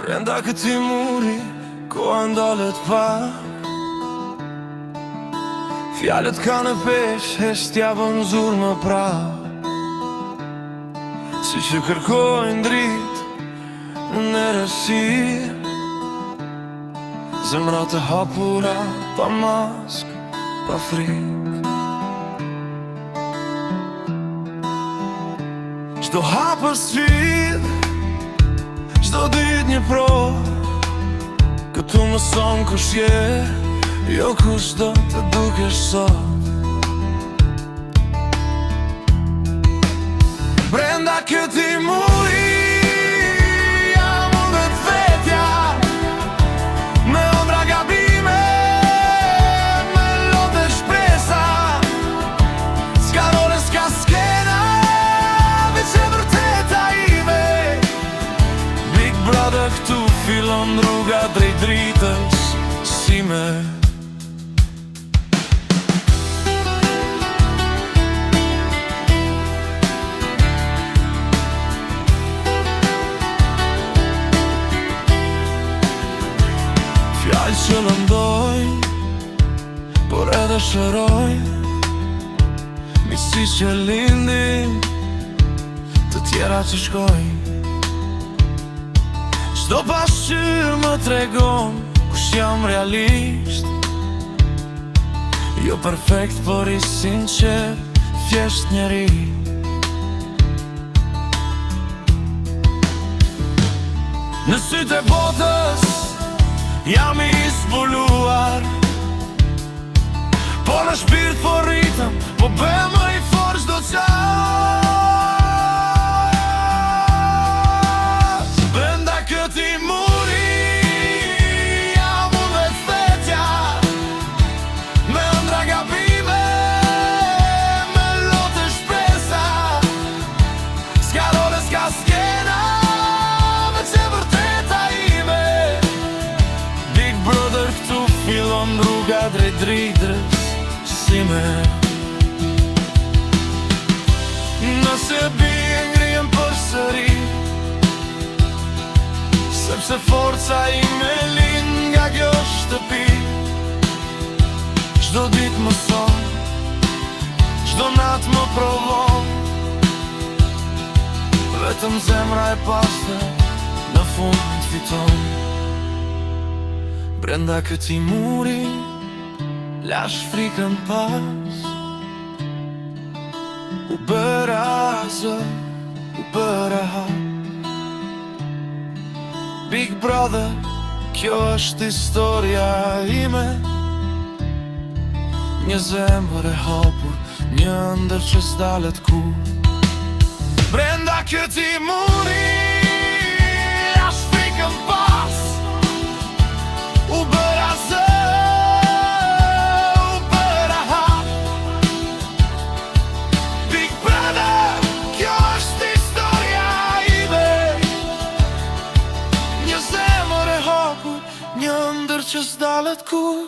Brenda këti muri, koha ndalet pa. Fjallet ka në pesh, heshtja bën zur më pra. Si që kërkojnë drit në erësir, zemra të hapura, pa mask, pa frik. Qdo hapër sfid, qdo dit një pro, këtu më son kush je, jo kush do të dukesh sot. Brenda këti muri, jam unë vetë vetja, me ëndra gabime, me lote shpresa. S'ka role, s'ka skena, veç e vërteta ime. Big Brother këtu fillon rruga drejt dritës, si me. Fjallë që lëndojnë, por edhe shërojnë, misi që lindin, të tjera që shkojnë. Qdo pasqyrë më tregon kush jam realisht, jo perfekt, por i sinqer, thjesht njeri. Në sytë e botës jam i zbuluar, po në shpirt po rritëm, po bëhem më i fortë çdo qas. Brenda këti muri, jam unë vetë vetja, me ëndra gabime, me lote shpresa. S'ka role, s'ka skena, veç e vërteta ime. Big Brother këtu fillon rruga drejt dritës, si me. Nëse bie ngrihem përsëri, sepse forca ime lind nga kjo shtëpi. Çdo dit më son, çdo nat më provon, vetëm zemra e pastër në fund fiton. Brenda këti muri, lash frikën pas, u bëra zë, u bëra hap. Big Brother, kjo është historia ime, një zemër e hapur, një ëndër që s'dalet kur. Brenda këti muri, lash frikën pas, u bëra zë, u bëra hap. Big Brother, kjo është historia ime, një zemër e hapur, një ëndër që s'dalet kur.